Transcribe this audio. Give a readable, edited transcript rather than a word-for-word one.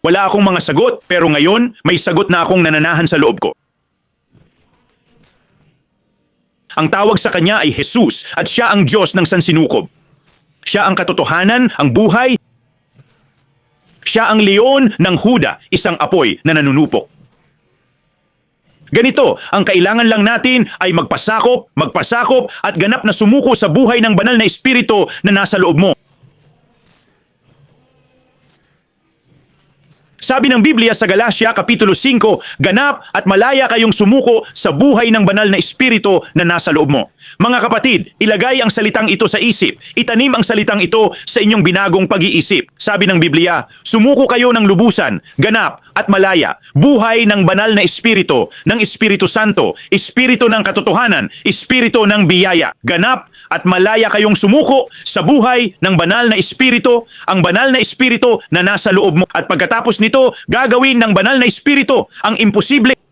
Wala akong mga sagot, pero ngayon may sagot na akong nananahan sa loob ko. Ang tawag sa kanya ay Jesus at siya ang Diyos ng sansinukob. Siya ang katotohanan, ang buhay. Siya ang leon ng Huda, isang apoy na nanunupok. Ganito, ang kailangan lang natin ay magpasakop at ganap na sumuko sa buhay ng banal na espiritu na nasa loob mo. Sabi ng Biblia sa Galatia Kapitulo 5, ganap at malaya kayong sumuko sa buhay ng banal na espiritu na nasa loob mo. Mga kapatid, ilagay ang salitang ito sa isip. Itanim ang salitang ito sa inyong binagong pag-iisip. Sabi ng Biblia, sumuko kayo ng lubusan, ganap at malaya. Buhay ng banal na espiritu, ng Espiritu Santo, espiritu ng katotohanan, espiritu ng biyaya. Ganap at malaya kayong sumuko sa buhay ng banal na espiritu, ang banal na espiritu na nasa loob mo. At pagkatapos nito, gagawin ng banal na espiritu ang imposible.